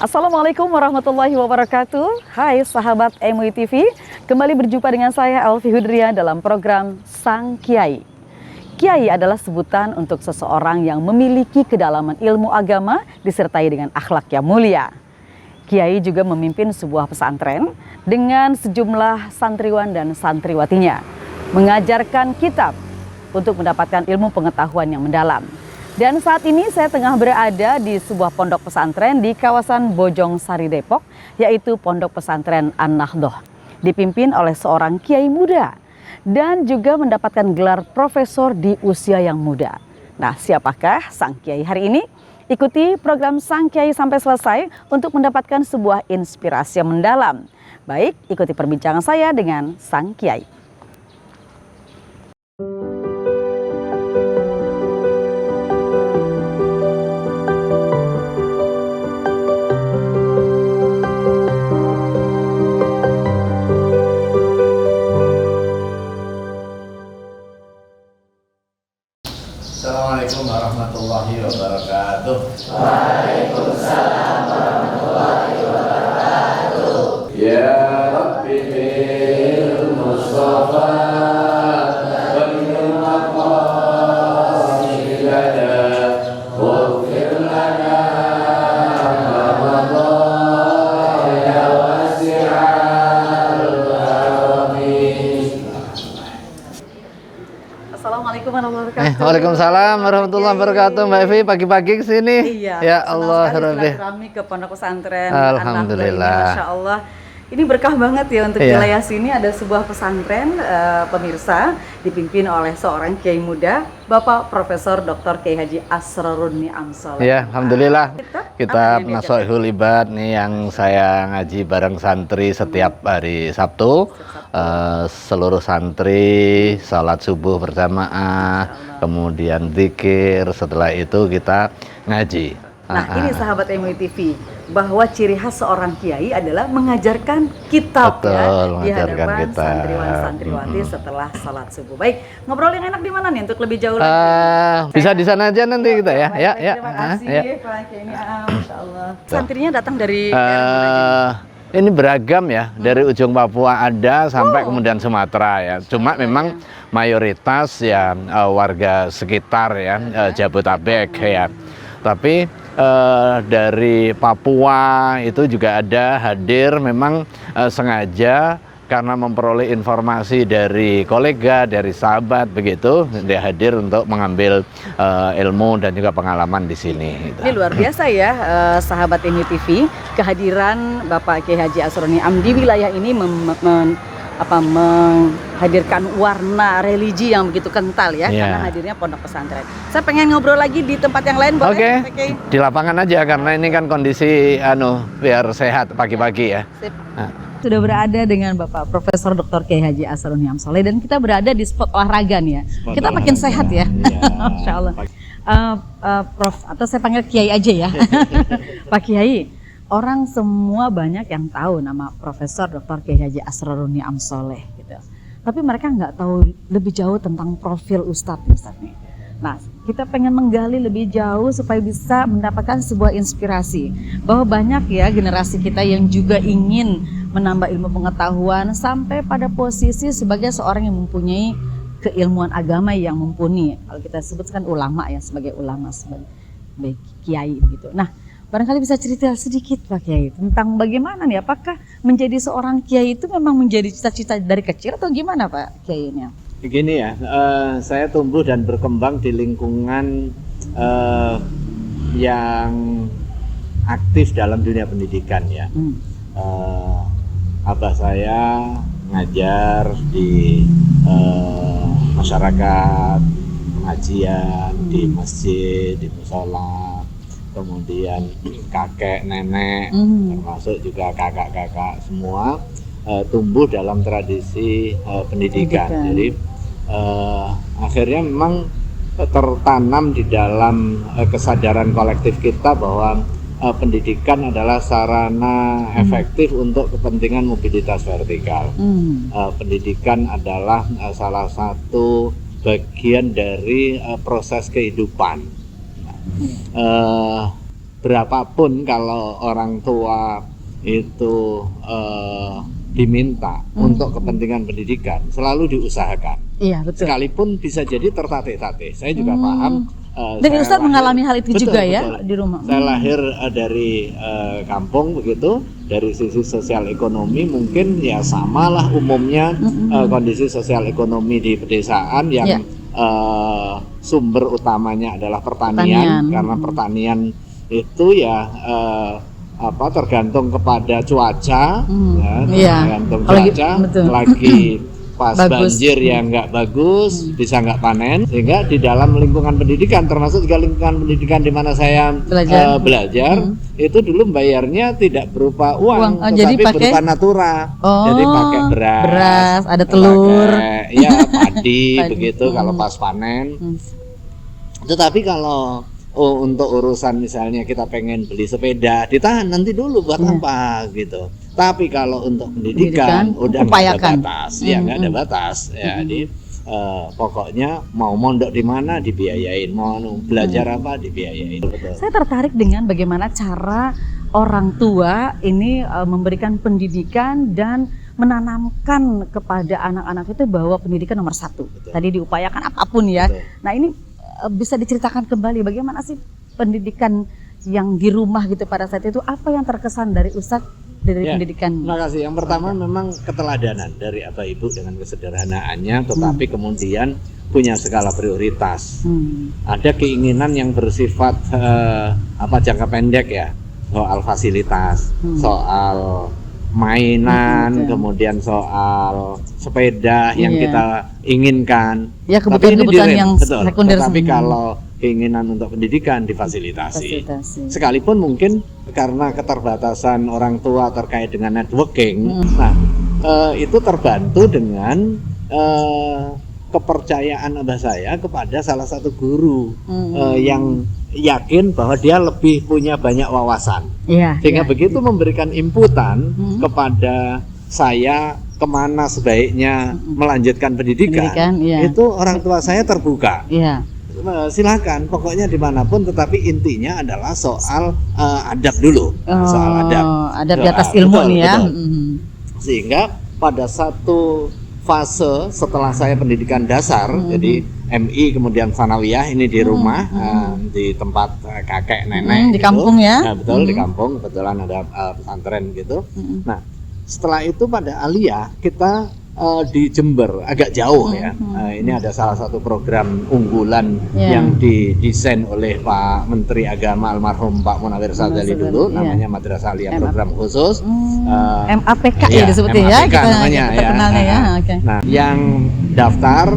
Assalamualaikum warahmatullahi wabarakatuh. Hai sahabat MUI TV, kembali berjumpa dengan saya Elvi Hudria dalam program Sang Kiai. Kiai adalah sebutan untuk seseorang yang memiliki kedalaman ilmu agama disertai dengan akhlak yang mulia. Kiai juga memimpin sebuah pesantren dengan sejumlah santriwan dan santriwatinya, mengajarkan kitab untuk mendapatkan ilmu pengetahuan yang mendalam. Dan saat ini saya tengah berada di sebuah pondok pesantren di kawasan Bojong Sari Depok, yaitu Pondok Pesantren An-Nahdhoh, dipimpin oleh seorang kiai muda dan juga mendapatkan gelar profesor di usia yang muda. Nah, siapakah sang kiai hari ini? Ikuti program Sang Kiai sampai selesai untuk mendapatkan sebuah inspirasi yang mendalam. Baik, ikuti perbincangan saya dengan sang kiai. Assalamualaikum warahmatullahi wabarakatuh. Waalaikumsalam warahmatullahi wabarakatuh. Ya Rabbi bil Mustafa wa bil maqasid lana waghfir lana Ramadan ya wasi'al karami. Assalamualaikum warahmatullahi wabarakatuh. Waalaikumsalam warahmatullahi wabarakatuh. Mbak Evi pagi-pagi ke sini. Iya, Ya senang Allah, sekali Rabbi. silaturahmi ke Pondok Pesantren Alhamdulillah. An-Nahdhoh ini, Masya Allah. Ini berkah banget ya untuk Iya. wilayah sini. Ada sebuah pesantren pemirsa dipimpin oleh seorang kiai muda, Bapak Profesor Dr. Kiai Haji Asrorun Ni'am Sholeh. Ya, alhamdulillah. apa Kitab yang Nasoihul Ibad nih yang saya ngaji bareng santri setiap hari Sabtu. Seluruh santri salat subuh berjamaah, kemudian zikir, setelah itu kita ngaji. Nah, ini sahabat MUI TV, bahwa ciri khas seorang kiai adalah mengajarkan kitab. Betul, ya, di mengajarkan hadapan kitab. santriwan santriwati setelah salat subuh. Baik, ngobrol yang enak di mana nih untuk lebih jauh lagi? Bisa di sana aja nanti kita ya. Baik, Ya, baik, ya. terima kasih Ya. Pak Kiai Ni'am, Masya Allah. Santrinya datang dari daerah mana aja? Ini beragam ya, dari ujung Papua ada sampai kemudian Sumatera ya. Cuma memang mayoritas ya warga sekitar ya, Jabotabek ya. Tapi dari Papua itu juga ada hadir memang sengaja karena memperoleh informasi dari kolega, dari sahabat begitu, dia hadir untuk mengambil ilmu dan juga pengalaman di sini. Ini luar biasa ya, sahabat MUI TV, kehadiran Bapak Kiai Haji Asrorun Ni'am di wilayah ini menghadirkan warna religi yang begitu kental ya, karena hadirnya pondok pesantren. Saya pengen ngobrol lagi di tempat yang lain, boleh? Oke, Pak Kiai? di lapangan aja karena ini kan kondisi biar sehat pagi-pagi ya. Sip. Sudah berada dengan Bapak Profesor Dr. Kiai Haji Asrorun Ni'am Sholeh dan kita berada di spot olahraga nih ya. Kita makin sehat ya. Masya Allah. Prof, atau saya panggil Kiai aja ya. Pak Kiai, orang semua banyak yang tahu nama Profesor Dr. Kiai Haji Asrorun Ni'am Sholeh gitu. Tapi mereka nggak tahu lebih jauh tentang profil Ustadz nih. Nah, kita pengen menggali lebih jauh supaya bisa mendapatkan sebuah inspirasi bahwa banyak ya generasi kita yang juga ingin menambah ilmu pengetahuan sampai pada posisi sebagai seorang yang mempunyai keilmuan agama yang mumpuni. Kalau kita sebutkan ulama ya, sebagai ulama, sebagai kiai gitu. Nah, barangkali bisa cerita sedikit Pak Kiai tentang bagaimana nih, apakah menjadi seorang kiai itu memang menjadi cita-cita dari kecil atau gimana Pak Kiai ini? Begini ya, saya tumbuh dan berkembang di lingkungan yang aktif dalam dunia pendidikan ya. Abah saya ngajar di masyarakat, pengajian di masjid, di musola, kemudian kakek, nenek, termasuk juga kakak-kakak semua tumbuh dalam tradisi pendidikan. Jadi akhirnya memang tertanam di dalam kesadaran kolektif kita bahwa pendidikan adalah sarana efektif untuk kepentingan mobilitas vertikal. Pendidikan adalah salah satu bagian dari proses kehidupan. berapapun kalau orang tua itu diminta untuk kepentingan pendidikan selalu diusahakan. Iya, betul. Sekalipun bisa jadi tertatih-tatih. Saya juga paham. Dan Ustadz mengalami hal itu betul, juga ya betul. di rumah. Saya lahir dari kampung begitu. Dari sisi sosial ekonomi mungkin ya samalah umumnya kondisi sosial ekonomi di pedesaan yang sumber utamanya adalah pertanian. Karena pertanian itu ya tergantung kepada cuaca, tergantung cuaca, lagi pas banjir yang nggak bagus, bisa nggak panen, sehingga di dalam lingkungan pendidikan, termasuk juga lingkungan pendidikan di mana saya belajar, itu dulu bayarnya tidak berupa uang, tetapi berupa natura. Jadi pakai beras, ada telur, padi, begitu kalau pas panen. Tetapi kalau untuk urusan misalnya kita pengen beli sepeda, ditahan nanti dulu buat apa gitu. Tapi kalau untuk pendidikan udah nggak ada batas, nggak ada batas. Jadi pokoknya mau mondok di mana dibiayain, mau belajar apa dibiayain. Betul. Saya tertarik dengan bagaimana cara orang tua ini memberikan pendidikan dan menanamkan kepada anak-anak itu bahwa pendidikan nomor satu. Betul. Tadi diupayakan apapun ya. Betul. Nah ini bisa diceritakan kembali bagaimana sih pendidikan yang di rumah gitu pada saat itu, apa yang terkesan dari Ustadz dari pendidikan? Terima kasih. Yang pertama memang keteladanan dari Abah Ibu dengan kesederhanaannya, tetapi kemudian punya skala prioritas. Ada keinginan yang bersifat jangka pendek ya, soal fasilitas, soal mainan, kemudian soal sepeda yang kita inginkan. Ya, kebutuhan-kebutuhan yang sekunder. Tapi kalau keinginan untuk pendidikan difasilitasi. Sekalipun mungkin karena keterbatasan orang tua terkait dengan networking, itu terbantu dengan kepercayaan abah saya kepada salah satu guru yang yakin bahwa dia lebih punya banyak wawasan, sehingga begitu memberikan inputan kepada saya kemana sebaiknya melanjutkan pendidikan itu orang tua saya terbuka. Silakan, pokoknya dimanapun, tetapi intinya adalah soal adab dulu, soal adab di atas ilmu nih ya. Sehingga pada satu fase setelah saya pendidikan dasar, jadi MI kemudian Sanawiyah ini di rumah, di tempat kakek nenek di kampung ya. Betul, di kampung kebetulan ada pesantren gitu. Nah setelah itu pada aliyah kita di Jember agak jauh ya. Ini ada salah satu program unggulan yang didesain oleh Pak Menteri Agama almarhum Pak Munawir Sadali dulu, namanya Madrasah Aliyah Program Khusus. MAPK ya disebutnya ya, kita kenalnya ya. Nah, yang daftar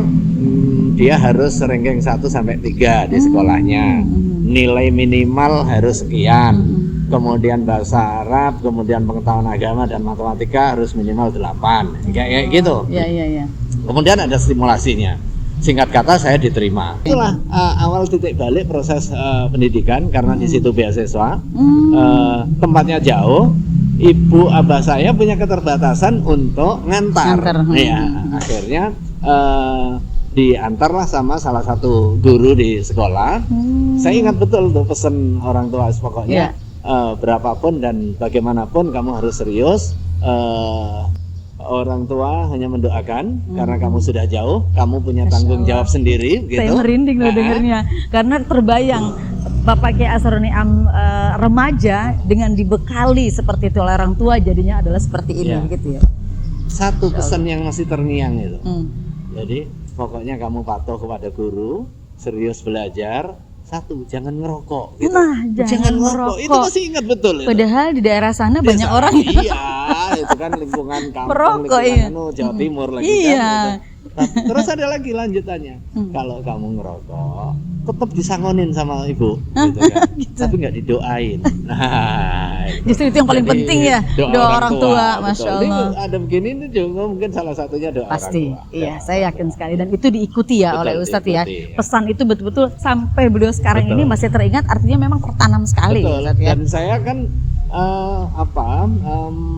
dia harus ranking 1 sampai 3 di sekolahnya. Nilai minimal harus sekian. Kemudian bahasa Arab, kemudian pengetahuan agama dan matematika harus minimal 8. Kayak gitu. Iya. Kemudian ada stimulasinya. Singkat kata saya diterima. Itulah awal titik balik proses pendidikan, karena di situ beasiswa. Tempatnya jauh. Ibu abah saya punya keterbatasan untuk ngantar. Akhirnya diantarlah sama salah satu guru di sekolah. Saya ingat betul tuh pesan orang tua, pokoknya berapapun dan bagaimanapun kamu harus serius. Orang tua hanya mendoakan karena kamu sudah jauh, kamu punya tanggung jawab sendiri gitu. Saya merinding loh dengernya, karena terbayang Bapak Kiai Asrorun Ni'am remaja dengan dibekali seperti itu oleh orang tua, jadinya adalah seperti ini gitu ya. Satu pesan yang masih terngiang itu. Jadi pokoknya kamu patuh kepada guru, serius belajar. Satu, jangan ngerokok gitu. Nah, jangan ngerokok. Itu masih ingat betul itu. Padahal di daerah sana banyak orang Iya, itu kan lingkungan kampung, merokok, lingkungan Jawa Timur lagi kan gitu. Terus ada lagi lanjutannya. Kalau kamu ngerokok, tetap disangonin sama ibu gitu kan. Tapi nggak didoain. Nah, justru itu yang paling penting ya, doa orang tua. Masya Allah. Ini ada begini ini juga mungkin salah satunya doa pasti. orang tua. Iya, saya yakin sekali, dan itu diikuti ya oleh Ustadz ya. Pesan itu betul-betul sampai beliau sekarang ini masih teringat, artinya memang tertanam sekali. Ustadz, ya. Dan saya kan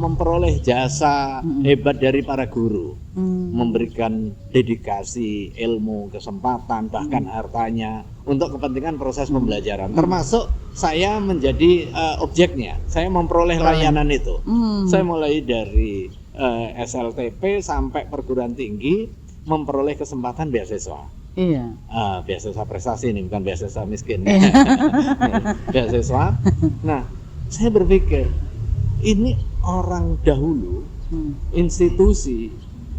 memperoleh jasa hebat dari para guru. memberikan dedikasi ilmu, kesempatan, bahkan hartanya untuk kepentingan proses pembelajaran. Termasuk saya menjadi objeknya, saya memperoleh layanan itu. Saya mulai dari SLTP sampai perguruan tinggi memperoleh kesempatan beasiswa. Iya. Beasiswa prestasi ini, bukan beasiswa miskin. Beasiswa. Nah, saya berpikir ini orang dahulu institusi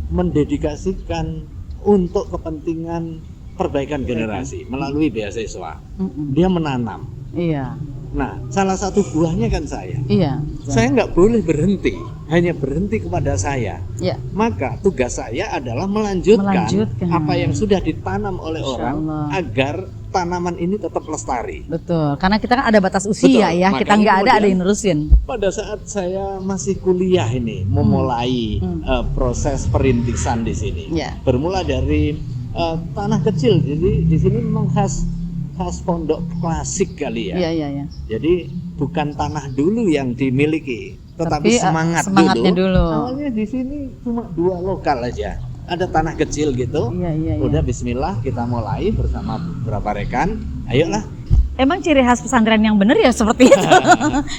mendedikasikan untuk kepentingan perbaikan generasi melalui beasiswa. Dia menanam. Iya. Nah, salah satu buahnya kan saya. Iya. Saya nggak boleh berhenti, hanya berhenti kepada saya. Iya. Maka tugas saya adalah melanjutkan apa yang sudah ditanam oleh Masya orang Allah. agar tanaman ini tetap lestari. Betul, karena kita kan ada batas usia. Betul, Ya, kita makanya nggak ada kemudian yang nerusin. Pada saat saya masih kuliah ini, memulai proses perintisan di sini, Ya. bermula dari tanah kecil. Jadi di sini memang khas pondok klasik kali ya. Iya, iya, iya. Jadi bukan tanah dulu yang dimiliki, tetapi Tapi, semangatnya dulu. Awalnya di sini cuma 2 lokal aja. Ada tanah kecil gitu. Iya, iya, iya. Udah bismillah kita mulai bersama beberapa rekan. Ayolah. Emang ciri khas pesantren yang benar ya seperti itu.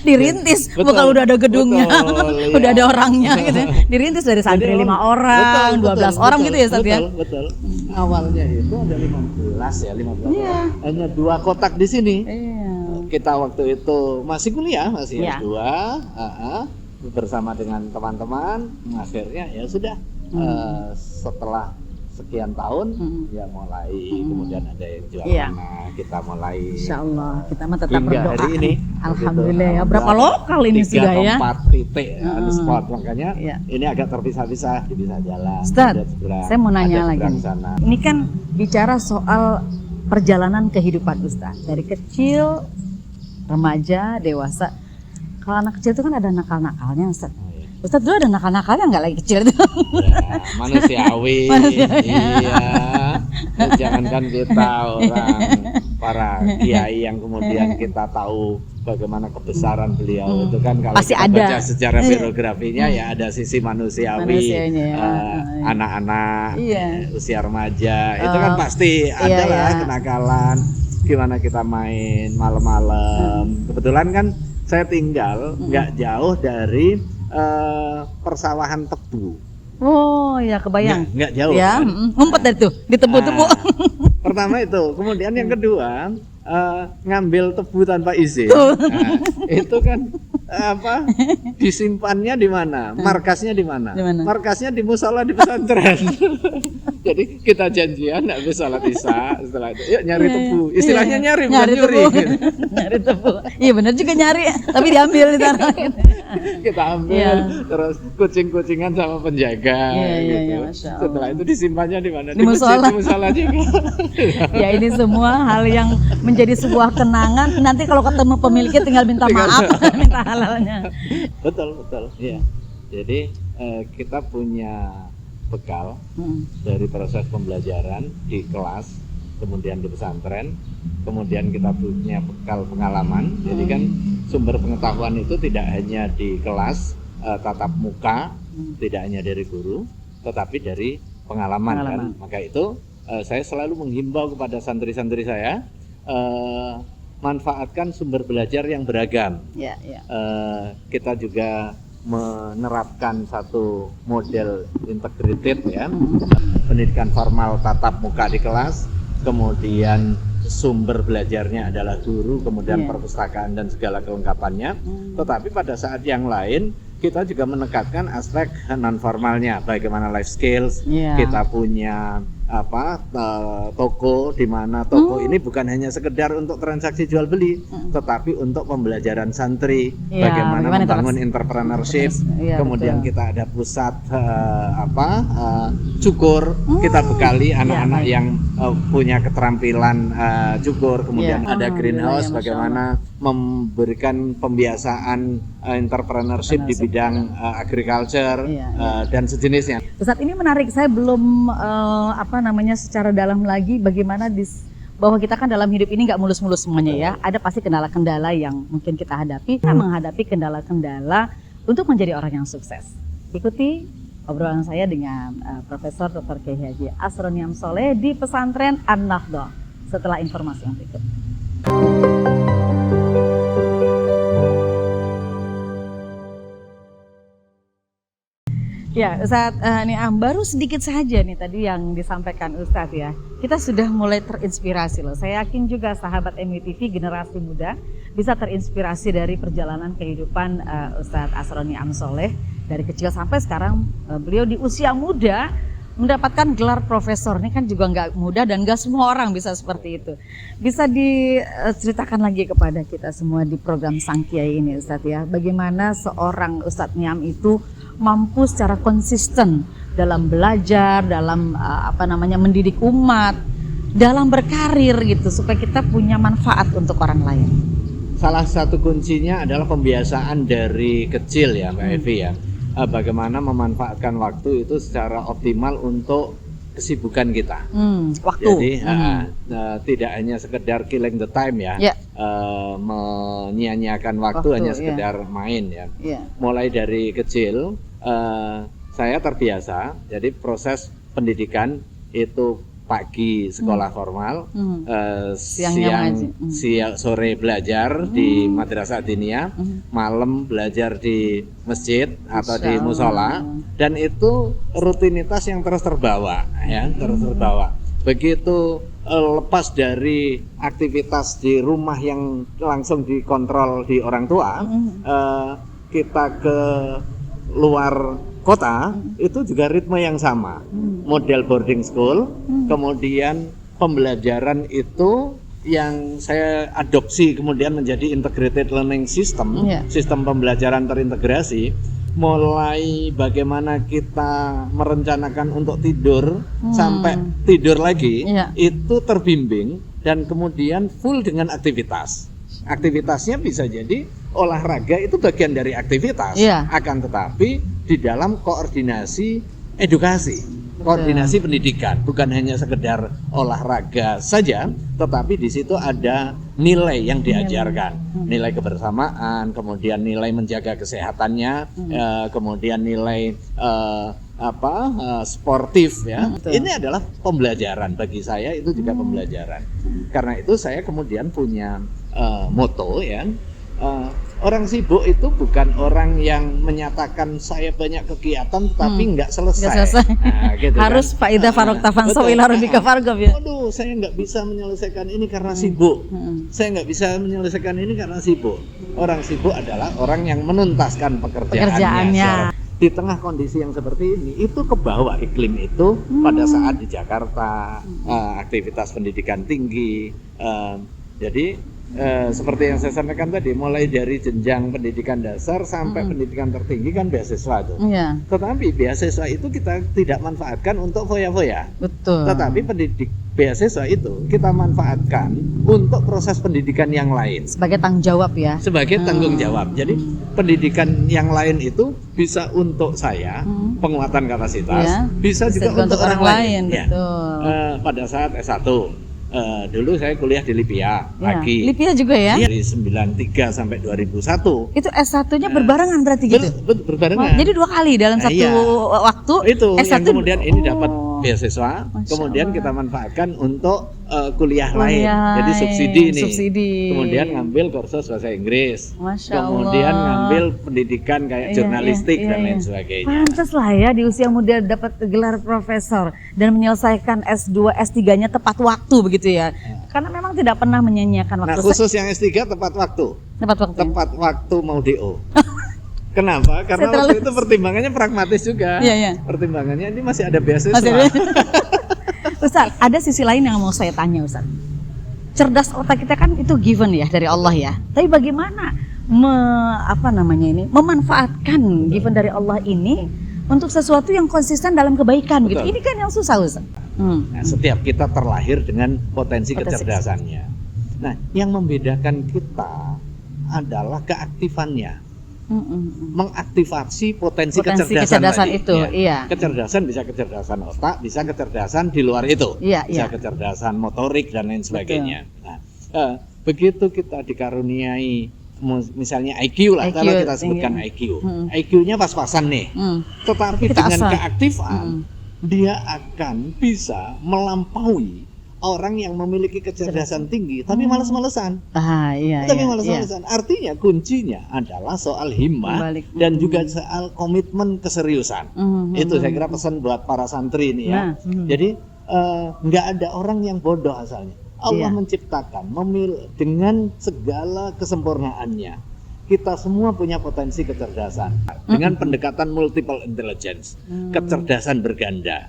Dirintis, Betul, bukan udah ada gedungnya, betul, iya. udah ada orangnya gitu. Dirintis dari santri Jadi 5 orang, 12 orang gitu ya, Ustaz ya. Betul. Awalnya itu ada 15 ya, 15 Iya. orang. Hanya 2 kotak di sini. Iya. Kita waktu itu masih kuliah, masih Iya. S2, bersama dengan teman-teman. Akhirnya ya sudah, setelah sekian tahun ya mulai kemudian ada yang jual Iya. tanah, kita mulai Insya Allah kita mah tetap hingga berdoa. hari ini. Alhamdulillah ya. Berapa lokal ini 3 sudah atau ya? 4 titik spot, makanya Iya. ini agak terpisah-pisah, bisa jalan. Ustaz, ada seberang, saya mau nanya ada lagi seberang nih. sana. Ini kan bicara soal perjalanan kehidupan Ustaz. Dari kecil, remaja, dewasa. Kalau anak kecil itu kan ada nakal-nakalnya Ustaz. Oh, iya. Ustaz dulu ada nakal-nakalnya nggak lagi kecil itu? Ya, manusiawi. Iya. Jangankan kita orang para kiai yang kemudian kita tahu bagaimana kebesaran beliau itu kan, kalau Pasti kita ada. baca sejarah biografinya ya ada sisi manusiawi, Manusianya ya. anak-anak, Iya. usia remaja itu kan pasti ada iya, lah iya. kenakalan, gimana kita main malam-malam. Kebetulan kan saya tinggal nggak jauh dari persawahan tebu. Oh ya kebayang. Nggak jauh Ya, kan? ngumpet dari tuh di tebu-tebu. Pertama itu, kemudian yang kedua ngambil tebu tanpa izin. Nah, itu kan disimpannya di mana? Markasnya di mana? Di mana? Markasnya di musola di pesantren. Jadi kita janjian habis sholat isya, setelah itu yuk nyari tebu. Istilahnya nyari, bukan nyuri. tebu. Nyari tebu. Iya benar juga nyari, tapi diambil di tanah. Kita ambil, Iya. terus kucing-kucingan sama penjaga. Iya, gitu. iya, Masya Allah. Setelah itu disimpannya di mana? Di musola. masjid, di musola juga. Ya ini semua hal yang menjadi sebuah kenangan. Nanti kalau ketemu pemiliknya tinggal minta maaf, minta halalnya. Betul. Iya. Jadi kita punya bekal dari proses pembelajaran di kelas, kemudian di pesantren, kemudian kita punya bekal pengalaman. Jadi kan sumber pengetahuan itu tidak hanya di kelas tatap muka, tidak hanya dari guru, tetapi dari pengalaman. Kan. Maka itu saya selalu menghimbau kepada santri-santri saya, manfaatkan sumber belajar yang beragam. Ya. Kita juga menerapkan satu model integrated ya, pendidikan formal tatap muka di kelas, kemudian sumber belajarnya adalah guru, kemudian perpustakaan dan segala kelengkapannya. Tetapi pada saat yang lain kita juga menekankan aspek non formalnya, bagaimana life skills. Kita punya toko, di mana toko ini bukan hanya sekedar untuk transaksi jual beli, tetapi untuk pembelajaran santri, bagaimana membangun entrepreneurship. Kemudian kita ada pusat cukur, kita bekali anak-anak yang punya keterampilan cukur. Kemudian ada greenhouse, bagaimana memberikan pembiasaan entrepreneurship di bidang agriculture dan sejenisnya. Saat ini menarik, saya belum secara dalam lagi bagaimana bahwa kita kan dalam hidup ini nggak mulus-mulus semuanya ya. Ada pasti kendala-kendala yang mungkin kita hadapi. Kita menghadapi kendala-kendala untuk menjadi orang yang sukses. Ikuti obrolan saya dengan Profesor Dr. Kiai Haji Asroni Amsoleh di Pesantren An-Nahdhah setelah informasi yang berikut. Ya, Ustadz Niam, baru sedikit saja nih tadi yang disampaikan Ustadz ya. Kita sudah mulai terinspirasi loh. Saya yakin juga sahabat MUTV generasi muda bisa terinspirasi dari perjalanan kehidupan Ustadz Asroni Amsoleh. Dari kecil sampai sekarang beliau di usia muda mendapatkan gelar profesor. Ini kan juga nggak mudah dan nggak semua orang bisa seperti itu. Bisa diceritakan lagi kepada kita semua di program Sang Kiai ini Ustadz ya. Bagaimana seorang Ustadz Niam itu mampu secara konsisten dalam belajar, dalam mendidik umat, dalam berkarir gitu supaya kita punya manfaat untuk orang lain. Salah satu kuncinya adalah pembiasaan dari kecil ya Mbak Evi ya. Bagaimana memanfaatkan waktu itu secara optimal untuk kesibukan kita. Waktu. Jadi tidak hanya sekedar killing the time ya, menyia-nyiakan waktu hanya sekedar main ya. Mulai dari kecil saya terbiasa, jadi proses pendidikan itu pagi sekolah formal, sore belajar di Madrasah Diniyah, malam belajar di masjid atau di musola, dan itu rutinitas yang terus terbawa ya, terus terbawa. Begitu lepas dari aktivitas di rumah yang langsung dikontrol di orang tua, kita ke luar kota itu juga ritme yang sama, model boarding school, kemudian pembelajaran itu yang saya adopsi kemudian menjadi integrated learning system, sistem pembelajaran terintegrasi, mulai bagaimana kita merencanakan untuk tidur sampai tidur lagi, itu terbimbing dan kemudian full dengan aktivitas. Aktivitasnya bisa jadi olahraga itu bagian dari aktivitas, akan tetapi di dalam koordinasi edukasi, koordinasi pendidikan, bukan hanya sekedar olahraga saja, tetapi di situ ada nilai yang diajarkan, nilai kebersamaan, kemudian nilai menjaga kesehatannya, kemudian nilai sportif ya. Ini adalah pembelajaran bagi saya, itu juga pembelajaran. Karena itu saya kemudian punya moto ya, orang sibuk itu bukan orang yang menyatakan saya banyak kegiatan tapi nggak selesai. Nah, gitu harus kan? faida farok tafanso ila rabbika farghab ya. Aduh, saya nggak bisa menyelesaikan ini karena sibuk. Saya nggak bisa menyelesaikan ini karena sibuk. Orang sibuk adalah orang yang menuntaskan pekerjaannya. Di tengah kondisi yang seperti ini, itu kebawa iklim itu pada saat di Jakarta, aktivitas pendidikan tinggi. Jadi seperti yang saya sampaikan tadi, mulai dari jenjang pendidikan dasar sampai pendidikan tertinggi kan beasiswa tuh. Tetapi beasiswa itu kita tidak manfaatkan untuk foya-foya. Betul. Tetapi beasiswa itu kita manfaatkan untuk proses pendidikan yang lain. Sebagai tanggung jawab ya. Sebagai tanggung jawab. Jadi pendidikan yang lain itu bisa untuk saya, penguatan kapasitas, bisa juga untuk orang lain. Betul. Pada saat S1. Dulu saya kuliah di Libya lagi. Libya juga ya? Dari 93 sampai 2001. Itu S1-nya berbarengan berarti gitu? Berbarengan. Jadi 2 kali dalam satu waktu. Itu S1 yang kemudian ini dapat beasiswa, kemudian kita manfaatkan untuk kuliah lain. Jadi subsidi ini. Kemudian ngambil kursus bahasa Inggris. Kemudian ngambil pendidikan kayak jurnalistik dan lain sebagainya. Pantes lah ya di usia muda dapat gelar profesor dan menyelesaikan S2, S3-nya tepat waktu begitu ya. Karena memang tidak pernah menyanyiakan waktu. Nah, khusus yang S3 tepat waktu. Tepat waktu mau DO. Kenapa? Karena waktu itu pertimbangannya pragmatis juga. Pertimbangannya ini masih ada beasiswa. Ustaz, ada sisi lain yang mau saya tanya Ustaz. Cerdas otak kita kan itu given ya dari Allah ya. Tapi bagaimana memanfaatkan given dari Allah ini untuk sesuatu yang konsisten dalam kebaikan gitu. Ini kan yang susah Ustaz. Nah, setiap kita terlahir dengan potensi kecerdasannya. Nah, yang membedakan kita adalah keaktifannya. Mengaktifasi potensi kecerdasan itu. Kecerdasan bisa kecerdasan otak, bisa kecerdasan di luar itu, bisa kecerdasan motorik dan lain sebagainya. Nah, begitu kita dikaruniai misalnya IQ lah, IQ, kalau kita sebutkan tinggi. IQ. IQ-nya pas-pasan nih. Tetapi Kita dengan asal. keaktifan dia akan bisa melampaui orang yang memiliki kecerdasan tinggi tapi males-malesan. Iya. Tapi males-malesan. Artinya kuncinya adalah soal himmah Balik. dan juga soal komitmen keseriusan. Itu saya kira pesan buat para santri ini ya. Jadi nggak ada orang yang bodoh asalnya. Allah menciptakan dengan segala kesempurnaannya. Kita semua punya potensi kecerdasan dengan pendekatan multiple intelligence, kecerdasan berganda.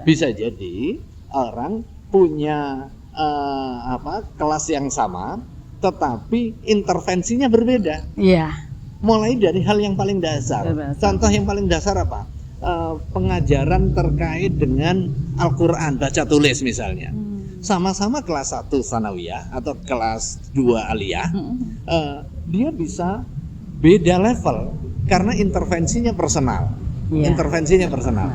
Bisa jadi orang punya kelas yang sama, tetapi intervensinya berbeda. Iya. Mulai dari hal yang paling dasar. Contoh yang paling dasar apa? Pengajaran terkait dengan Al-Quran, baca tulis misalnya. Sama-sama kelas 1 sanawiyah atau kelas 2 aliyah, dia bisa beda level karena intervensinya personal. Intervensinya personal.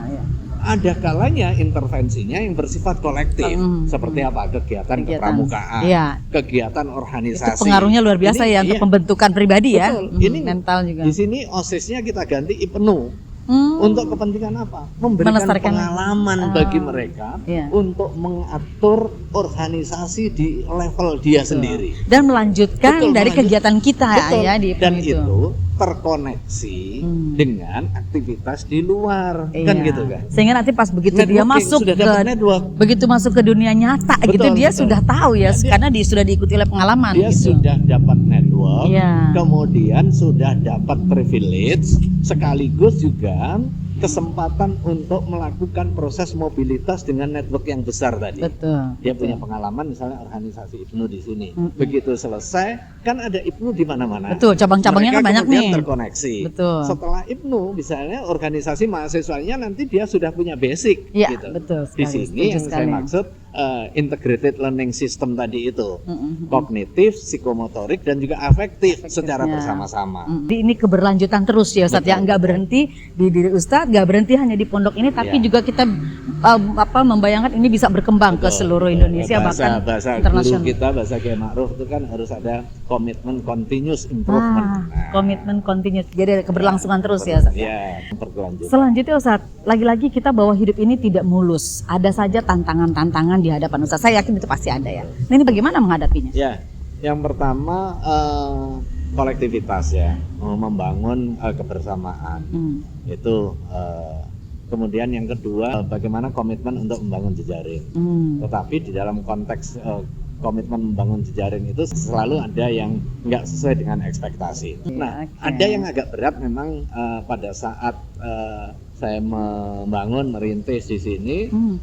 Ada kalanya intervensinya yang bersifat kolektif, seperti apa? Kegiatan kepramukaan, kegiatan organisasi. Itu pengaruhnya luar biasa ya untuk pembentukan pribadi ya. Betul. Ini mental juga. Di sini OSIS-nya kita ganti IPNU. Untuk kepentingan apa? Memberikan pengalaman bagi mereka untuk mengatur organisasi di level dia sendiri dan melanjutkan dari kegiatan kita ya di dan itu terkoneksi dengan aktivitas di luar kan gitu kan. Sehingga nanti pas begitu dia masuk begitu masuk ke dunia nyata gitu dia sudah tahu ya karena dia sudah diikuti oleh pengalaman dia gitu. Sudah dapat network, kemudian sudah dapat privilege sekaligus juga kesempatan untuk melakukan proses mobilitas dengan network yang besar tadi. Betul. Dia punya pengalaman misalnya organisasi IPNU di sini. Begitu selesai kan ada IPNU di mana-mana. Betul, cabang-cabangnya kan banyak nih. Terkoneksi. Betul. Setelah IPNU misalnya organisasi mahasiswanya nanti dia sudah punya basic gitu. Betul. Di sini yang saya maksud integrated learning system tadi itu. Kognitif, psikomotorik dan juga afektif secara bersama-sama. Ini keberlanjutan terus ya Ustadz ya, nggak berhenti di diri Ustadz, nggak berhenti hanya di pondok ini, tapi juga kita membayangkan ini bisa berkembang ke seluruh Indonesia bahkan internasional. Guru kita bahasa Kiai Ma'ruf itu kan harus ada komitmen continuous improvement. Komitmen continuous, jadi ada keberlangsungan terus ya Ustadz. Berkelanjutan. Selanjutnya Ustadz, lagi-lagi kita bahwa hidup ini tidak mulus, ada saja tantangan-tantangan di hadapan Ustadz. Saya yakin itu pasti ada ya. Nah, ini bagaimana menghadapinya? Ya, yang pertama kolektivitas ya, membangun kebersamaan. Itu kemudian yang kedua bagaimana komitmen untuk membangun jejaring. Tetapi di dalam konteks komitmen membangun jejaring itu selalu ada yang nggak sesuai dengan ekspektasi. Ada yang agak berat memang pada saat saya membangun merintis di sini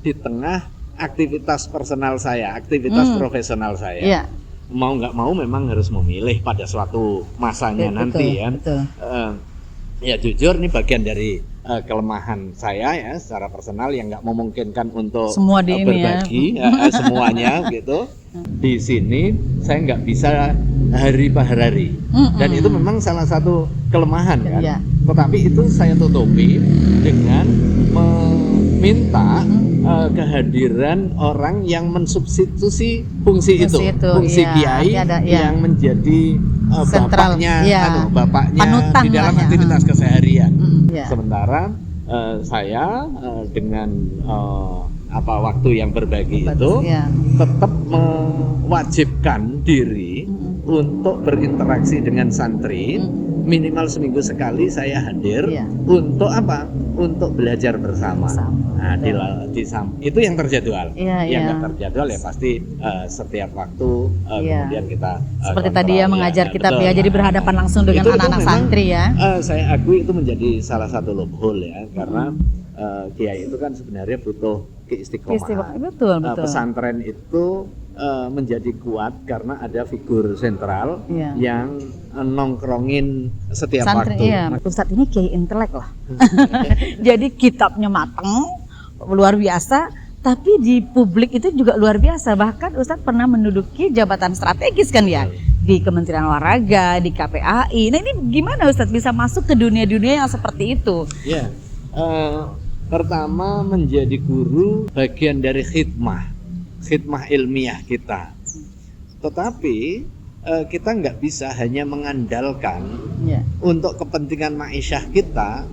di tengah aktivitas personal saya, aktivitas profesional saya. Mau nggak mau memang harus memilih pada suatu masanya nanti ya. Ya jujur ini bagian dari kelemahan saya ya secara personal yang nggak memungkinkan untuk berbagi semuanya gitu. Di sini saya nggak bisa hari per hari dan itu memang salah satu kelemahan kan. Tetapi itu saya tutupi dengan meminta kehadiran orang yang mensubstitusi fungsi itu, fungsi kiai yang menjadi bapaknya di dalam aktivitas keseharian. Sementara saya dengan waktu yang berbagi itu tetap mewajibkan diri untuk berinteraksi dengan santri. Minimal seminggu sekali saya hadir untuk apa? Untuk belajar bersama. Nah, itu yang terjadwal. Yang nggak terjadwal ya pasti setiap waktu kemudian kita seperti tadi ya mengajar kita ya, jadi berhadapan langsung dengan anak-anak santri ya. Saya akui itu menjadi salah satu loophole ya, karena kiai itu kan sebenarnya butuh keistiqomahan. Betul. Pesantren itu menjadi kuat karena ada figur sentral yang nongkrongin setiap waktu. Ustadz ini kiai intelek lah. Jadi kitabnya mateng, luar biasa. Tapi di publik itu juga luar biasa. Bahkan Ustadz pernah menduduki jabatan strategis kan ya, di Kementerian Olahraga, di KPAI. Nah ini gimana Ustadz bisa masuk ke dunia-dunia yang seperti itu? Ya, pertama menjadi guru bagian dari khidmah ilmiah kita. Tetapi kita nggak bisa hanya mengandalkan Ya. untuk kepentingan ma'isyah kita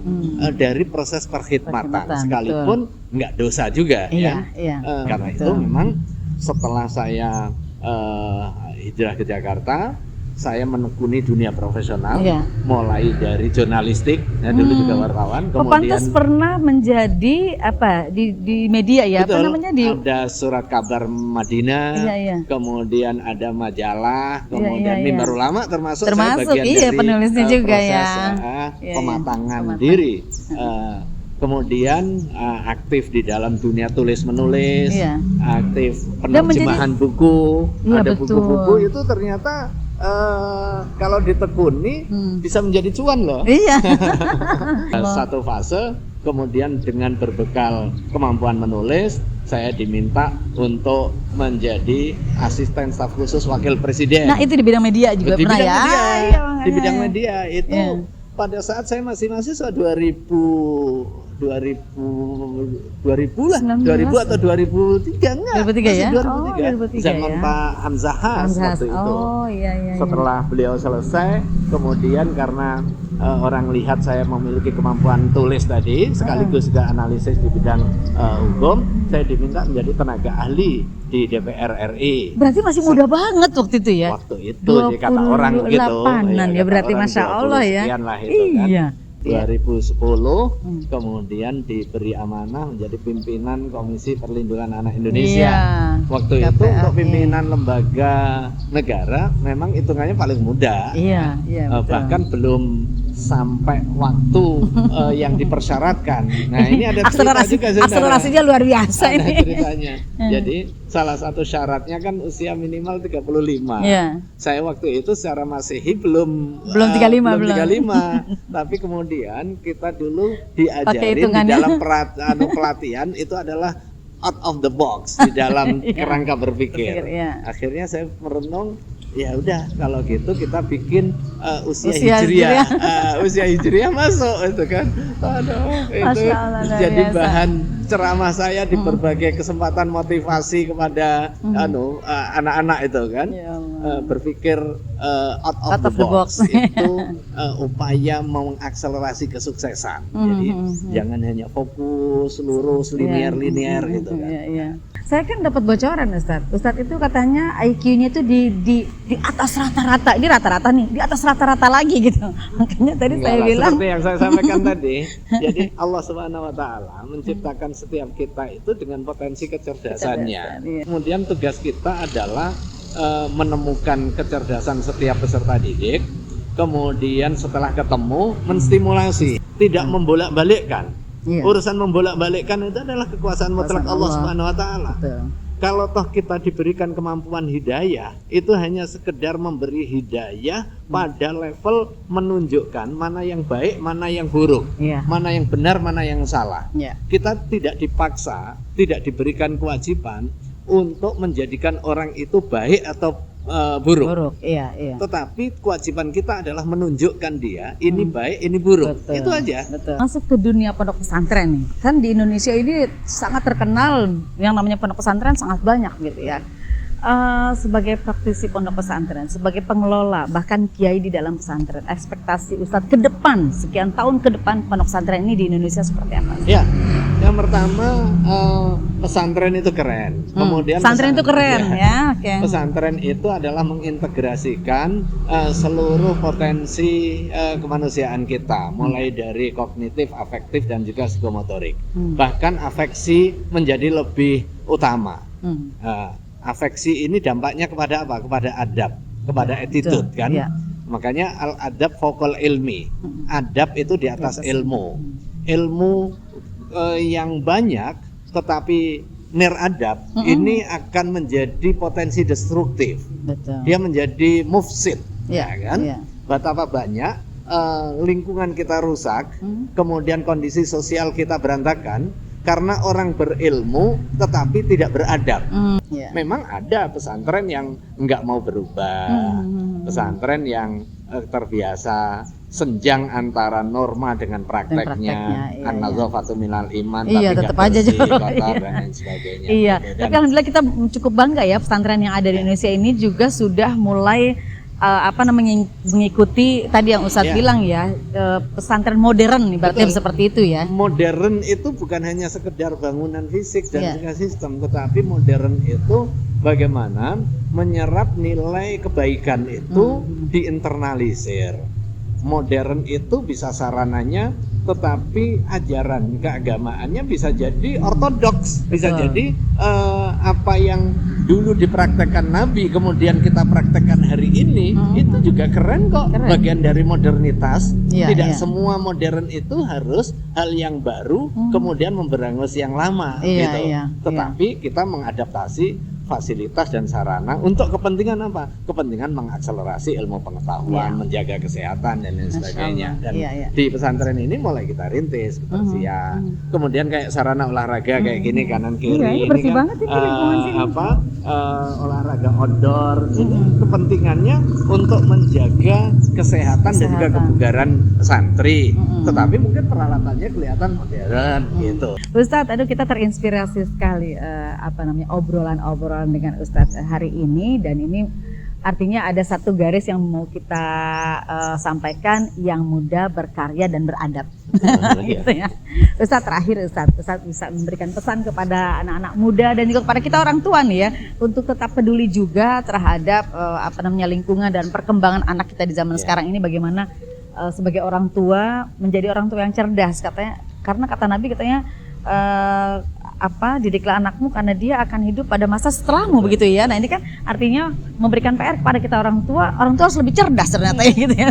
dari proses perkhidmatan, Perkhidmatan, sekalipun nggak dosa juga Iya, ya. iya. Karena Betul. itu memang setelah saya hijrah ke Jakarta, saya menekuni dunia profesional, Iya. mulai dari jurnalistik, ya dulu juga wartawan, Oh, pantas kemudian pernah menjadi apa di media ya? Apa betul, namanya di ada surat kabar Madinah, Iya, iya. kemudian ada majalah, Iya, kemudian iya, Mimbar iya. Ulama termasuk saya Termasuk, bagian iya, dari penulisnya juga proses, ya. Iya, iya. pematangan Pematang. diri. Kemudian aktif di dalam dunia tulis menulis, Iya. aktif Dan penerjemahan buku, Iya, ada betul. buku-buku itu ternyata kalau ditekuni bisa menjadi cuan loh. Iya. Satu fase, kemudian dengan berbekal kemampuan menulis, saya diminta untuk menjadi asisten staf khusus wakil presiden. Nah, itu di bidang media juga Di pernah bidang ya. media, Iya, makanya. di bidang media itu Iya. pada saat saya masih mahasiswa 2000 lah, 19. 2000 atau 2003 enggak? 2003 ya? Masih Oh, 2003 Zaman ya. Pak Hamzah Has waktu itu. Oh, iya, iya. Setelah beliau selesai, kemudian karena orang lihat saya memiliki kemampuan tulis tadi, sekaligus juga analisis di bidang hukum, saya diminta menjadi tenaga ahli di DPR RI. Berarti masih muda banget waktu itu ya? Waktu itu kata orang gitu. 28-an ya, kata berarti orang Masya 20 Allah ya. sekian lah itu kan. Iya. 2010 kemudian diberi amanah menjadi pimpinan Komisi Perlindungan Anak Indonesia. Iya. Waktu itu KPAI. untuk pimpinan lembaga negara memang hitungannya paling muda. Iya, iya, betul. Bahkan belum sampai waktu yang dipersyaratkan. Nah, ini ada cerita juga saudara. Akselerasinya luar biasa Ada ini. ceritanya. Jadi salah satu syaratnya kan usia minimal 35. Iya. Saya waktu itu secara Masehi belum 35, belum. 35. Tapi kemudian kita dulu Pakai diajarin di hitungannya. dalam pelatihan itu adalah out of the box di dalam kerangka berpikir. Iya. Akhirnya saya merenung, ya udah kalau gitu kita bikin usia Usia hijriah. Usia hijriah masuk itu kan. Aduh, itu Masya Allah, luar jadi biasa. bahan ceramah saya di berbagai kesempatan motivasi kepada anak-anak itu kan. Ya Allah. Berpikir out of the box itu upaya mengakselerasi kesuksesan. Jadi jangan hanya fokus lurus linear gitu kan. Iya, iya. Saya kan dapat bocoran Ustadz. Ustadz itu katanya IQ-nya itu di atas rata-rata. Ini rata-rata nih, di atas rata-rata lagi gitu. Makanya tadi Enggak saya lah, bilang seperti yang saya sampaikan tadi. Jadi Allah Subhanahu wa taala menciptakan setiap kita itu dengan potensi kecerdasannya. Kecerdasan, iya. Kemudian tugas kita adalah menemukan kecerdasan setiap peserta didik. Kemudian setelah ketemu menstimulasi, tidak membolak-balikkan. Iya. Urusan membolak-balikkan itu adalah kekuasaan mutlak Kekuasaan Allah Allah. Subhanahu wa taala. Betul. Kalau toh kita diberikan kemampuan hidayah, itu hanya sekedar memberi hidayah pada level menunjukkan mana yang baik, mana yang buruk, Iya. mana yang benar, mana yang salah. Iya. Kita tidak dipaksa, tidak diberikan kewajiban untuk menjadikan orang itu baik atau buruk. Buruk. Iya, iya. Tetapi kewajiban kita adalah menunjukkan dia ini baik, ini buruk. Betul. Itu aja. Betul. Masuk ke dunia pondok pesantren nih. Kan di Indonesia ini sangat terkenal yang namanya pondok pesantren sangat banyak gitu ya. Sebagai praktisi pondok pesantren, sebagai pengelola, bahkan kiai di dalam pesantren, ekspektasi Ustadz ke depan, sekian tahun ke depan pondok pesantren ini di Indonesia seperti apa? Ya, yang pertama pesantren itu keren. Kemudian pesantren itu keren ya. Oke. Pesantren itu adalah mengintegrasikan seluruh potensi kemanusiaan kita, mulai dari kognitif, afektif, dan juga psikomotorik. Bahkan afeksi menjadi lebih utama. Afeksi ini dampaknya kepada apa? Kepada adab, kepada attitude kan. Ya. Makanya al-adab fokol ilmi. Adab itu di atas ilmu. Ilmu yang banyak tetapi niradab ini akan menjadi potensi destruktif. Betul. Dia menjadi mufsid, Ya, ya kan? ya. Betapa banyak lingkungan kita rusak, kemudian kondisi sosial kita berantakan karena orang berilmu tetapi tidak beradab. Ya. Memang ada pesantren yang nggak mau berubah, pesantren yang terbiasa senjang antara norma dengan prakteknya, iya, an-nazafatu minal iman, Iya, tapi tetap nggak aja bersih, jorok, kotor, iya. dan lain sebagainya. Iya, gitu. tapi Dan alhamdulillah kita cukup bangga ya pesantren yang ada di Indonesia ini juga sudah mulai apa namanya, mengikuti tadi yang Ustadz bilang ya, pesantren modern ibaratnya seperti itu ya. Modern itu bukan hanya sekedar bangunan fisik dan juga sistem, tetapi modern itu bagaimana menyerap nilai kebaikan itu diinternalisir. Modern itu bisa sarananya, tetapi ajaran keagamaannya bisa jadi ortodoks, bisa jadi apa yang dulu dipraktekkan Nabi kemudian kita praktekkan hari ini, itu juga keren kok, bagian dari modernitas. Tidak semua modern itu harus hal yang baru kemudian memberangus yang lama, gitu. Tetapi kita mengadaptasi fasilitas dan sarana untuk kepentingan apa? Kepentingan mengakselerasi ilmu pengetahuan, menjaga kesehatan dan lain sebagainya. Dan di pesantren ini mulai kita rintis kebersihan. Kemudian kayak sarana olahraga kayak gini kanan kiri, ini kan olahraga outdoor. Ini kepentingannya untuk menjaga kesehatan dan juga kebugaran santri. Tetapi mungkin peralatannya kelihatan modern gitu. Ustadz, aduh kita terinspirasi sekali obrolan-obrolan dengan Ustadz hari ini, dan ini artinya ada satu garis yang mau kita sampaikan, yang muda, berkarya dan beradab. Gitu ya. Ustadz, terakhir Ustadz bisa memberikan pesan kepada anak-anak muda dan juga kepada kita orang tua nih ya, untuk tetap peduli juga terhadap lingkungan dan perkembangan anak kita di zaman sekarang ini, bagaimana sebagai orang tua menjadi orang tua yang cerdas katanya, karena kata Nabi katanya didiklah anakmu karena dia akan hidup pada masa setelahmu, begitu ya. Nah ini kan artinya memberikan PR kepada kita orang tua harus lebih cerdas ternyata ya, gitu ya.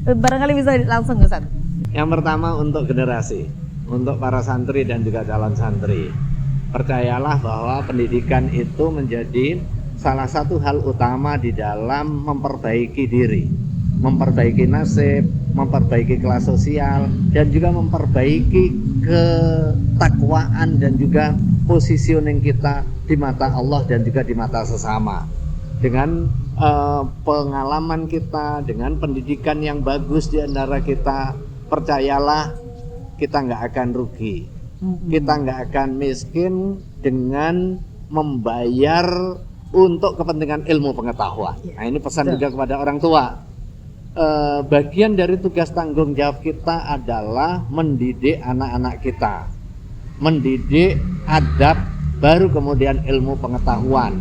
Barangkali bisa langsung Ustaz. Yang pertama untuk generasi, untuk para santri dan juga calon santri, percayalah bahwa pendidikan itu menjadi salah satu hal utama di dalam memperbaiki diri, memperbaiki nasib, memperbaiki kelas sosial, dan juga memperbaiki ketakwaan dan juga positioning kita di mata Allah dan juga di mata sesama. Dengan pengalaman kita, dengan pendidikan yang bagus di antara kita, percayalah kita nggak akan rugi, kita nggak akan miskin dengan membayar untuk kepentingan ilmu pengetahuan. Nah ini pesan juga kepada orang tua. Bagian dari tugas tanggung jawab kita adalah mendidik anak-anak kita, mendidik adab, baru kemudian ilmu pengetahuan.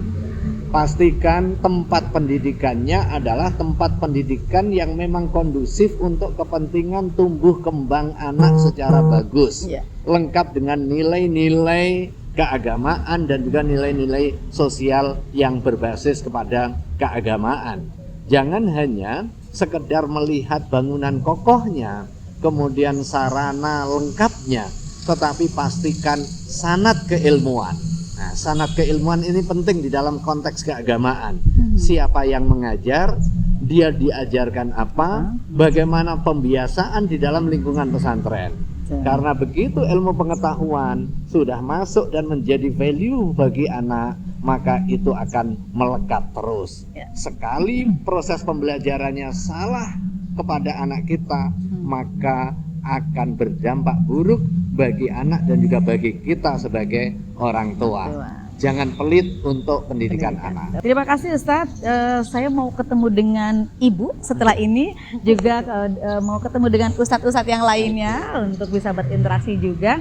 Pastikan tempat pendidikannya adalah tempat pendidikan yang memang kondusif untuk kepentingan tumbuh kembang anak secara bagus, lengkap dengan nilai-nilai keagamaan dan juga nilai-nilai sosial yang berbasis kepada keagamaan. Jangan hanya sekedar melihat bangunan kokohnya, kemudian sarana lengkapnya, tetapi pastikan sanad keilmuan. Nah, sanad keilmuan ini penting di dalam konteks keagamaan. Siapa yang mengajar, dia diajarkan apa, bagaimana pembiasaan di dalam lingkungan pesantren. Karena begitu ilmu pengetahuan sudah masuk dan menjadi value bagi anak, maka itu akan melekat terus. Sekali proses pembelajarannya salah kepada anak kita, maka akan berdampak buruk bagi anak dan juga bagi kita sebagai orang tua. Jangan pelit untuk pendidikan anak. Terima kasih Ustadz. Saya mau ketemu dengan Ibu setelah ini, juga mau ketemu dengan Ustadz-Ustadz yang lainnya untuk bisa berinteraksi juga.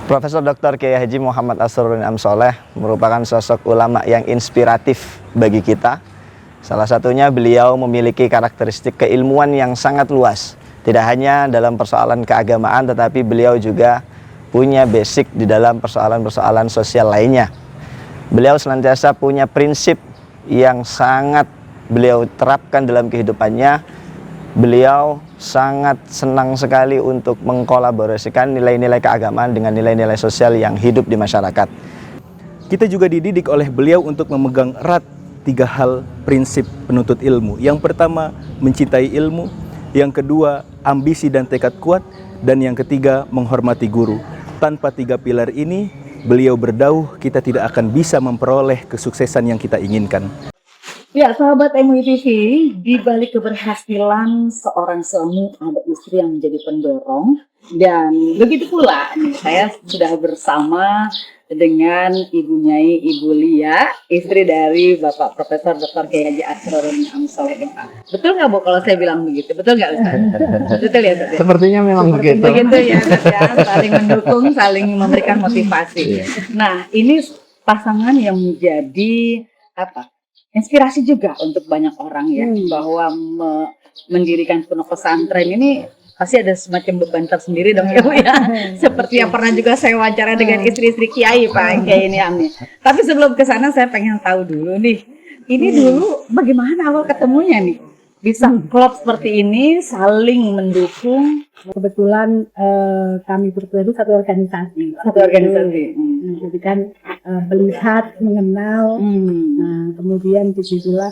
Profesor Dr. Kiai Haji Muhammad Asrorun Amsoleh merupakan sosok ulama yang inspiratif bagi kita. Salah satunya beliau memiliki karakteristik keilmuan yang sangat luas. Tidak hanya dalam persoalan keagamaan, tetapi beliau juga punya basic di dalam persoalan-persoalan sosial lainnya. Beliau senantiasa punya prinsip yang sangat beliau terapkan dalam kehidupannya. Beliau sangat senang sekali untuk mengkolaborasikan nilai-nilai keagamaan dengan nilai-nilai sosial yang hidup di masyarakat. Kita juga dididik oleh beliau untuk memegang erat 3 hal prinsip penuntut ilmu. Yang pertama, mencintai ilmu. Yang kedua, ambisi dan tekad kuat. Dan yang ketiga, menghormati guru. Tanpa 3 pilar ini, beliau berdauh, kita tidak akan bisa memperoleh kesuksesan yang kita inginkan. Ya, sahabat MUI TV, di balik keberhasilan seorang suami ada istri yang menjadi pendorong, dan begitu pula nih, saya sudah bersama dengan Ibu Nyai Ibu Lia, istri dari Bapak Profesor Dr. Kiai Haji Asrorun Amsoleh MA. Betul nggak Bu kalau saya bilang begitu? Betul nggak Ustaz? Betul ya Ustaz? Sepertinya memang begitu. Begitu ya, Ustaz, ya, saling mendukung, saling memberikan motivasi. Nah, ini pasangan yang menjadi apa? Inspirasi juga untuk banyak orang ya, bahwa mendirikan pondok pesantren ini pasti ada semacam beban tersendiri dong ya Bu ya. Seperti yang pernah juga saya wawancara dengan istri-istri Kiai Pak Kiai ini Amin. Tapi sebelum ke sana saya pengen tahu dulu nih, ini dulu bagaimana awal ketemunya nih? Bisa klop seperti ini, saling mendukung. Kebetulan kami berdua itu satu organisasi. Satu organisasi. Jadi kan melihat, mengenal, nah, kemudian disitulah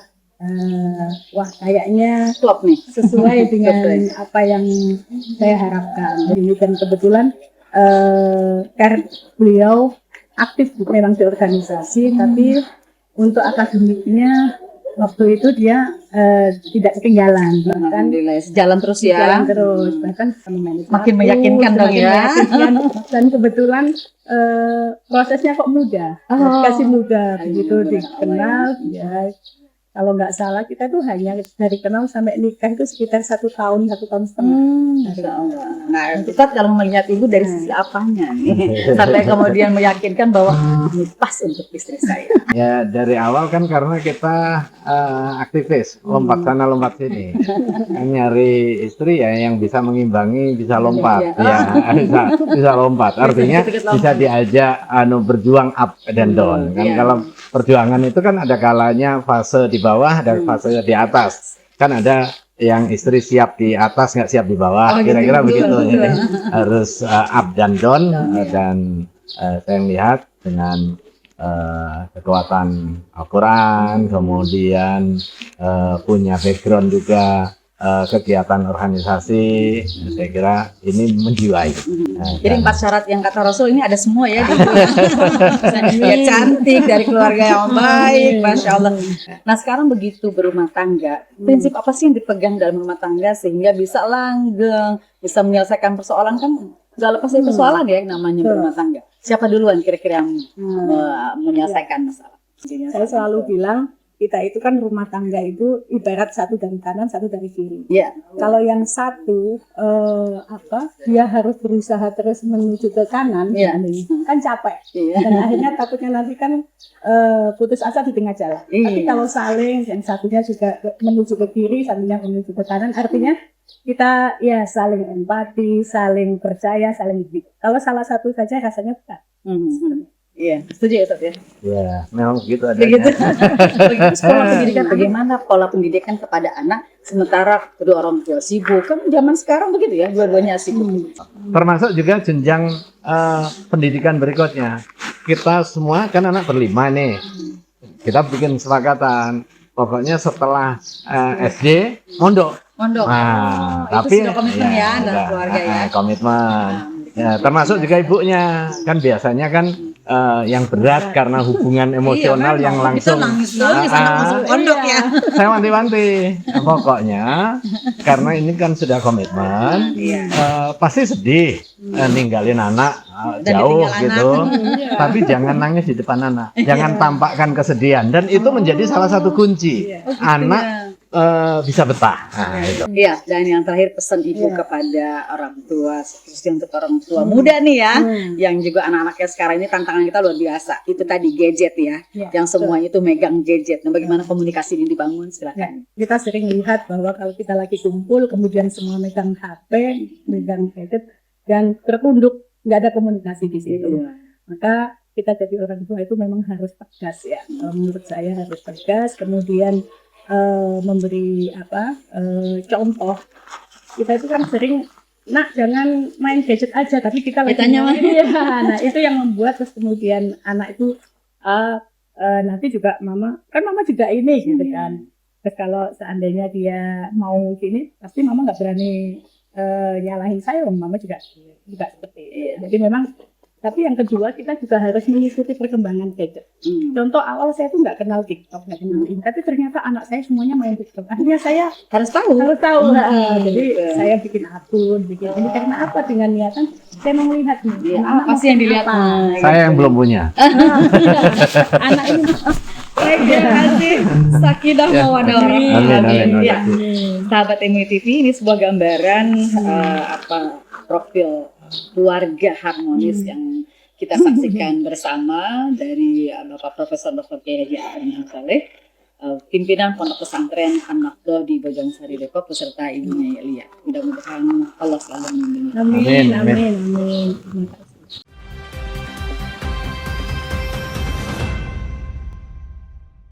wah kayaknya Klop nih. sesuai dengan apa yang saya harapkan. Ini kan kebetulan karena beliau aktif memang di organisasi, tapi untuk akademiknya waktu itu dia tidak ketinggalan, bahkan Alhamdulillah, jalan terus ya. jalan terus, bahkan Makin meyakinkan dong ya. Dan kebetulan prosesnya kok mudah, kasih mudah, begitu dikenal ya. Kalau nggak salah kita tuh hanya dari kenal sampai nikah itu sekitar 1 tahun, 1 tahun setengah. Masya Allah. Nah, Ustaz kalau melihat Ibu dari sisi apanya nih? Sampai kemudian meyakinkan bahwa ini pas untuk istri saya. Ya dari awal kan karena kita aktivis, lompat sana lompat sini, nyari istri ya yang bisa mengimbangi, bisa lompat, ya bisa lompat. Artinya bisa diajak berjuang up dan down. Kan kalau perjuangan itu kan ada kalanya fase di bawah dan fase di atas. Kan ada yang istri siap di atas nggak siap di bawah, kira-kira begitu. Jadi harus up dan down dan saya lihat dengan kekuatan Al-Quran, kemudian punya background juga kegiatan organisasi, saya kira ini menjiwai. Jadi 4 syarat yang kata Rasul ini ada semua ya. Dia cantik, dari keluarga yang baik, Masya Allah. Nah sekarang begitu berumah tangga, prinsip apa sih yang dipegang dalam rumah tangga sehingga bisa langgeng, bisa menyelesaikan persoalan? Kan gak lepas dari persoalan ya yang namanya berumah tangga. Siapa duluan kira-kira yang menyelesaikan masalah? Saya selalu bilang kita itu kan rumah tangga itu ibarat satu dari kanan, satu dari kiri. Iya. Kalau yang satu dia harus berusaha terus menuju ke kanan, kan capek. Dan akhirnya takutnya nanti kan putus asa di tengah jalan. Tapi kalau saling, yang satunya juga menuju ke kiri, satunya menuju ke kanan, artinya kita ya saling empati, saling percaya, saling hidup. Kalau salah satu saja rasanya berat. Iya, setuju ya Ustaz ya? Ya, memang begitu adanya. Begitu. Begitu sekolah pendidikan, bagaimana pola pendidikan kepada anak sementara kedua orang tua sibuk? Kan zaman sekarang begitu ya, dua-duanya sibuk. Termasuk juga jenjang pendidikan berikutnya. Kita semua kan anak berlima nih. Kita bikin kesepakatan. Pokoknya setelah SD mondok. Mondok. Nah, itu tapi sudah komitmen ya dalam keluarga ya. Komitmen. Ya, termasuk juga ibunya. Kan biasanya kan yang berat karena hubungan emosional yang langsung Nangis pondok ya. saya wanti-wanti pokoknya karena ini kan sudah komitmen pasti sedih ninggalin anak jauh gitu tapi jangan nangis di depan anak, jangan tampakkan kesedihan, dan itu menjadi salah satu kunci anak bisa betah. Nah, itu. Iya, dan yang terakhir pesan Ibu kepada orang tua, khususnya untuk orang tua muda nih ya, yang juga anak-anaknya sekarang ini tantangan kita luar biasa. Itu tadi gadget ya, yang semuanya itu megang gadget. Nah, bagaimana komunikasi ini dibangun? Silakan. Kita sering lihat bahwa kalau kita lagi kumpul, kemudian semua megang HP, megang gadget, dan tertunduk, nggak ada komunikasi di situ. Maka kita jadi orang tua itu memang harus tegas ya. Menurut saya harus tegas, kemudian memberi contoh. Kita itu kan sering, nak jangan main gadget aja, tapi kita lagi main. Nah itu yang membuat terus kemudian anak itu nanti juga mama juga ini gitu kan. Terus kalau seandainya dia mau gini, pasti mama nggak berani nyalahin saya, mama juga seperti. Jadi memang. Tapi yang kedua, kita juga harus mengikuti perkembangan gadget. Contoh awal saya tuh nggak kenal TikTok, nggak kenal ini, tapi ternyata anak saya semuanya main TikTok. Akhirnya saya harus tahu. Jadi saya bikin akun, ini karena apa? Dengan niatan Saya mau melihat nih. Iya, anak apa sih yang makan dilihat? apa. Saya yang belum punya. Anak ini Baik, terima kasih. Sakinah mawaddah warahmah. Amin, amin, amin. Ya. Sahabat MUI TV, ini sebuah gambaran profil keluarga harmonis yang kita saksikan bersama dari Bapak Profesor Dr. Kiai Haji Arifin Saleh, pimpinan Pondok Pesantren An-Nahdoh di Bojongsari Depok beserta ibunya Elia. Mudah-mudahan Allah selalu melindungi. Amin, Amin, amin. amin, amin. Terima kasih.